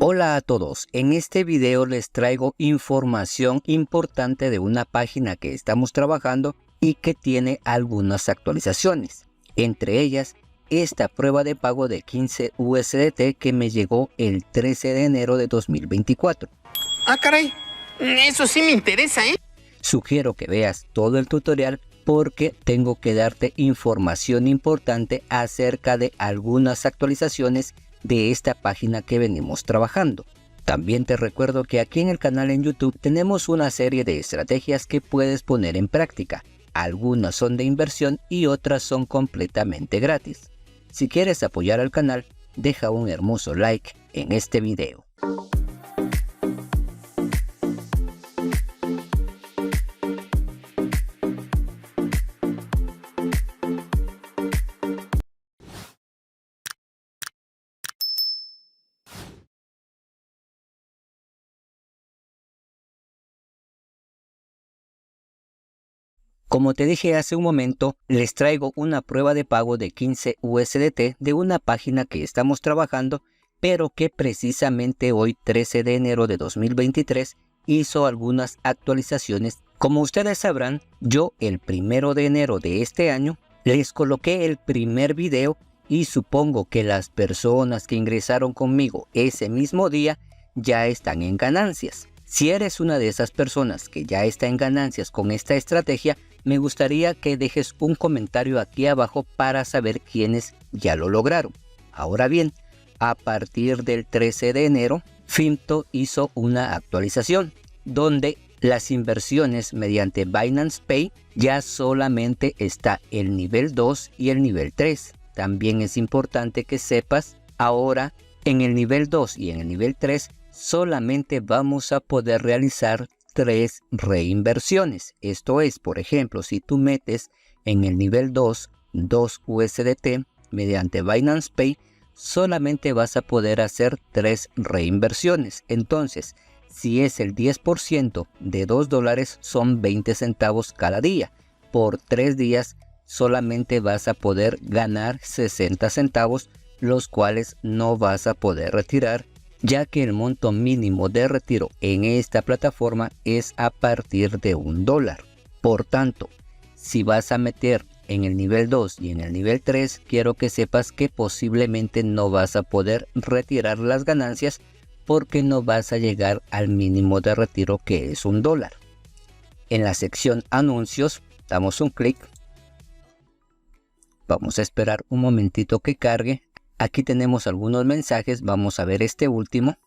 Hola a todos, en este video les traigo información importante de una página que estamos trabajando y que tiene algunas actualizaciones. Entre ellas, esta prueba de pago de 15 USDT que me llegó el 13 de enero de 2024. Ah, caray, eso sí me interesa, ¿eh? Sugiero que veas todo el tutorial porque tengo que darte información importante acerca de algunas actualizaciones de esta página que venimos trabajando. También te recuerdo que aquí en el canal en YouTube tenemos una serie de estrategias que puedes poner en práctica. Algunas son de inversión y otras son completamente gratis. Si quieres apoyar al canal, deja un hermoso like en este video. Como te dije hace un momento, les traigo una prueba de pago de 15 USDT de una página que estamos trabajando, pero que precisamente hoy 13 de enero de 2023 hizo algunas actualizaciones. Como ustedes sabrán, yo el 1 de enero de este año les coloqué el primer video y supongo que las personas que ingresaron conmigo ese mismo día ya están en ganancias. Si eres una de esas personas que ya está en ganancias con esta estrategia, me gustaría que dejes un comentario aquí abajo para saber quiénes ya lo lograron. Ahora bien, a partir del 13 de enero, Finto hizo una actualización donde las inversiones mediante Binance Pay ya solamente está el nivel 2 y el nivel 3. También es importante que sepas, ahora en el nivel 2 y en el nivel 3 solamente vamos a poder realizar 3 reinversiones. Esto es, por ejemplo, si tú metes en el nivel 2 USDT mediante Binance Pay, solamente vas a poder hacer 3 reinversiones. Entonces, si es el 10% de $2, son 20 centavos cada día. Por 3 días solamente vas a poder ganar 60 centavos, los cuales no vas a poder retirar, ya que el monto mínimo de retiro en esta plataforma es a partir de $1. Por tanto, si vas a meter en el nivel 2 y en el nivel 3, quiero que sepas que posiblemente no vas a poder retirar las ganancias porque no vas a llegar al mínimo de retiro, que es $1. En la sección anuncios, damos un clic. Vamos a esperar un momentito que cargue. Aquí tenemos algunos mensajes, vamos a ver este último.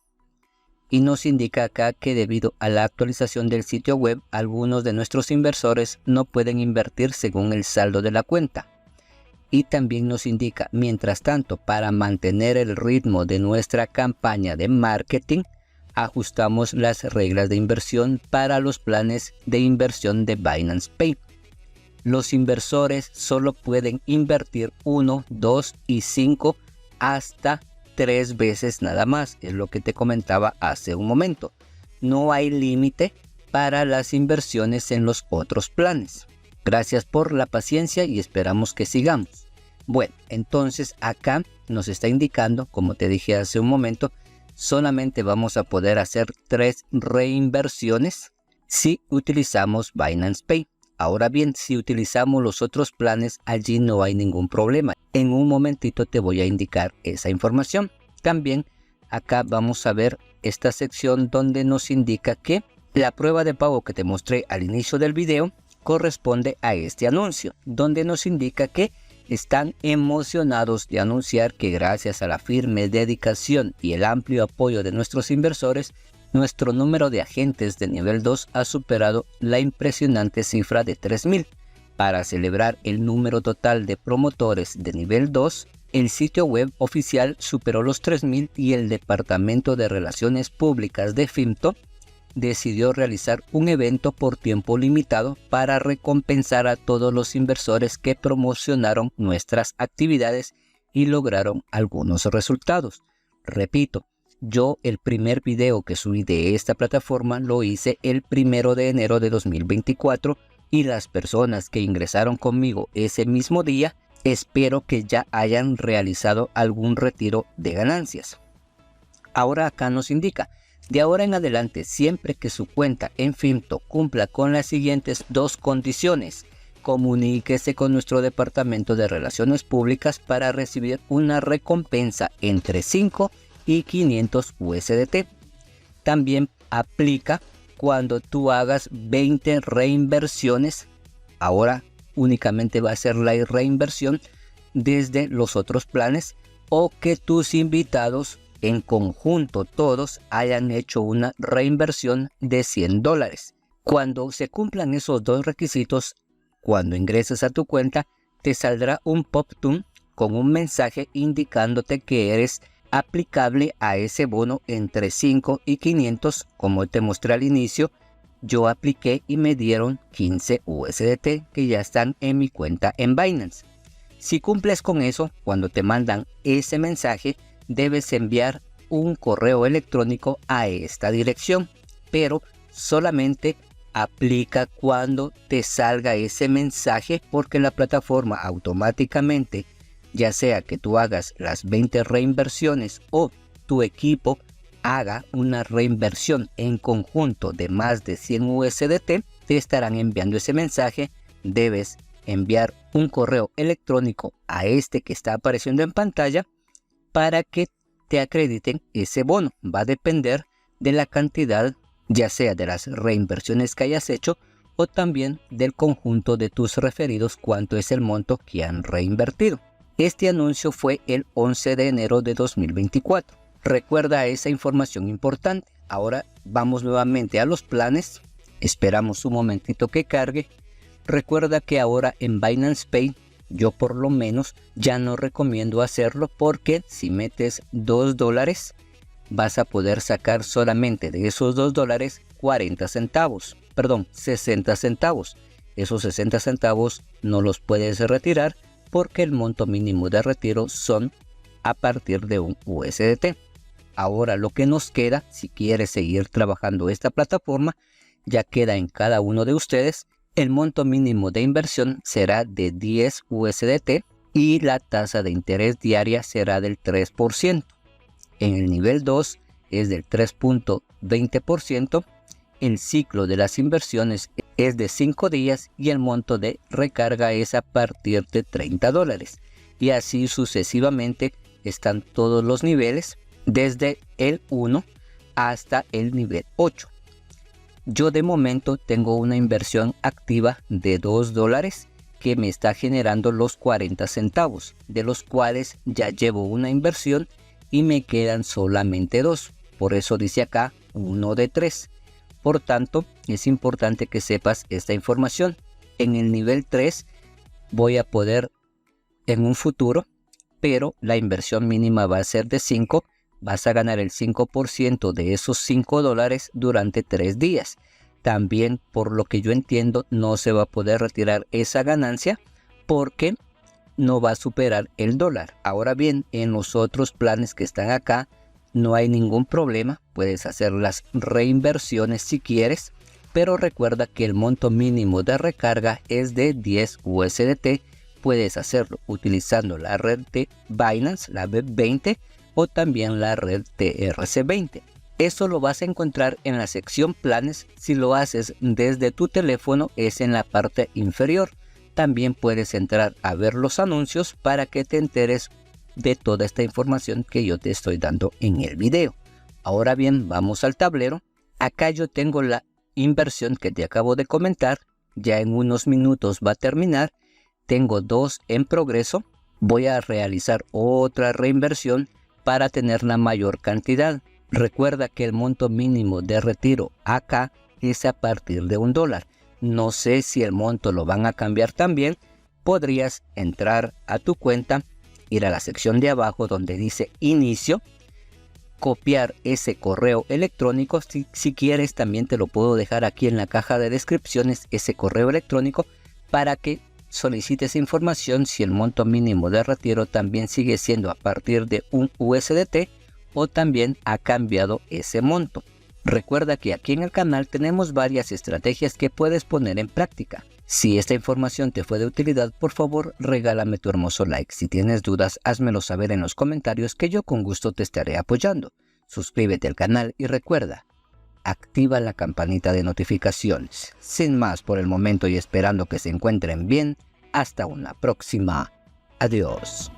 Y nos indica acá que debido a la actualización del sitio web, algunos de nuestros inversores no pueden invertir según el saldo de la cuenta. Y también nos indica, mientras tanto, para mantener el ritmo de nuestra campaña de marketing, ajustamos las reglas de inversión para los planes de inversión de Binance Pay. Los inversores solo pueden invertir 1, 2 y 5 hasta 3 veces nada más, es lo que te comentaba hace un momento. No hay límite para las inversiones en los otros planes. Gracias por la paciencia y esperamos que sigamos. Bueno, entonces acá nos está indicando, como te dije hace un momento, solamente vamos a poder hacer 3 reinversiones si utilizamos Binance Pay. Ahora bien, si utilizamos los otros planes, allí no hay ningún problema. En un momentito te voy a indicar esa información. También acá vamos a ver esta sección donde nos indica que la prueba de pago que te mostré al inicio del video corresponde a este anuncio, donde nos indica que están emocionados de anunciar que gracias a la firme dedicación y el amplio apoyo de nuestros inversores, nuestro número de agentes de nivel 2 ha superado la impresionante cifra de 3,000. Para celebrar el número total de promotores de nivel 2, el sitio web oficial superó los 3,000 y el Departamento de Relaciones Públicas de Finto decidió realizar un evento por tiempo limitado para recompensar a todos los inversores que promocionaron nuestras actividades y lograron algunos resultados. Repito, yo el primer video que subí de esta plataforma lo hice el 1 de enero de 2024 y las personas que ingresaron conmigo ese mismo día espero que ya hayan realizado algún retiro de ganancias. Ahora acá nos indica, de ahora en adelante, siempre que su cuenta en Finto cumpla con las siguientes dos condiciones, comuníquese con nuestro departamento de Relaciones Públicas para recibir una recompensa entre 5 y 500 USDT. También aplica cuando tú hagas 20 reinversiones. Ahora únicamente va a ser la reinversión desde los otros planes, o que tus invitados en conjunto todos hayan hecho una reinversión de $100. Cuando se cumplan esos dos requisitos, cuando ingreses a tu cuenta, te saldrá un pop-up con un mensaje indicándote que eres aplicable a ese bono entre 5 y 500. Como te mostré al inicio, yo apliqué y me dieron 15 USDT que ya están en mi cuenta en Binance. Si cumples con eso, cuando te mandan ese mensaje, debes enviar un correo electrónico a esta dirección, pero solamente aplica cuando te salga ese mensaje, porque la plataforma automáticamente, ya sea que tú hagas las 20 reinversiones o tu equipo haga una reinversión en conjunto de más de 100 USDT, te estarán enviando ese mensaje. Debes enviar un correo electrónico a este que está apareciendo en pantalla para que te acrediten ese bono. Va a depender de la cantidad, ya sea de las reinversiones que hayas hecho o también del conjunto de tus referidos, cuánto es el monto que han reinvertido. Este anuncio fue el 11 de enero de 2024. Recuerda esa información importante. Ahora vamos nuevamente a los planes. Esperamos un momentito que cargue. Recuerda que ahora en Binance Pay, yo por lo menos ya no recomiendo hacerlo, porque si metes $2 vas a poder sacar solamente de esos $2 40 centavos, perdón, 60 centavos. Esos 60 centavos no los puedes retirar porque el monto mínimo de retiro son a partir de un USDT. Ahora lo que nos queda, si quieres seguir trabajando esta plataforma, ya queda en cada uno de ustedes. El monto mínimo de inversión será de 10 USDT y la tasa de interés diaria será del 3%. En el nivel 2 es del 3.20%. El ciclo de las inversiones es de 5 días y el monto de recarga es a partir de $30. Y así sucesivamente están todos los niveles, desde el 1 hasta el nivel 8. Yo de momento tengo una inversión activa de $2 que me está generando los 40 centavos, de los cuales ya llevo una inversión y me quedan solamente 2. Por eso dice acá 1 de 3. Por tanto, es importante que sepas esta información. En el nivel 3 voy a poder en un futuro, pero la inversión mínima va a ser de 5. Vas a ganar el 5% de esos $5 durante 3 días. También, por lo que yo entiendo, no se va a poder retirar esa ganancia porque no va a superar el dólar. Ahora bien, en los otros planes que están acá no hay ningún problema. Puedes hacer las reinversiones si quieres, pero recuerda que el monto mínimo de recarga es de 10 USDT. Puedes hacerlo utilizando la red de Binance, la B20, o también la red TRC20. Eso lo vas a encontrar en la sección planes. Si lo haces desde tu teléfono, es en la parte inferior. También puedes entrar a ver los anuncios para que te enteres de toda esta información que yo te estoy dando en el video. Ahora bien, vamos al tablero. Acá yo tengo la inversión que te acabo de comentar. Ya en unos minutos va a terminar. Tengo 2 en progreso. Voy a realizar otra reinversión para tener la mayor cantidad. Recuerda que el monto mínimo de retiro acá es a partir de $1. No sé si el monto lo van a cambiar también. Podrías entrar a tu cuenta, ir a la sección de abajo donde dice inicio, copiar ese correo electrónico. Si quieres también te lo puedo dejar aquí en la caja de descripciones, ese correo electrónico, para que solicites información si el monto mínimo de retiro también sigue siendo a partir de un USDT o también ha cambiado ese monto. Recuerda que aquí en el canal tenemos varias estrategias que puedes poner en práctica. Si esta información te fue de utilidad, por favor regálame tu hermoso like. Si tienes dudas, házmelo saber en los comentarios que yo con gusto te estaré apoyando. suscríbete al canal y recuerda, activa la campanita de notificaciones. Sin más por el momento y esperando que se encuentren bien, hasta una próxima. Adiós.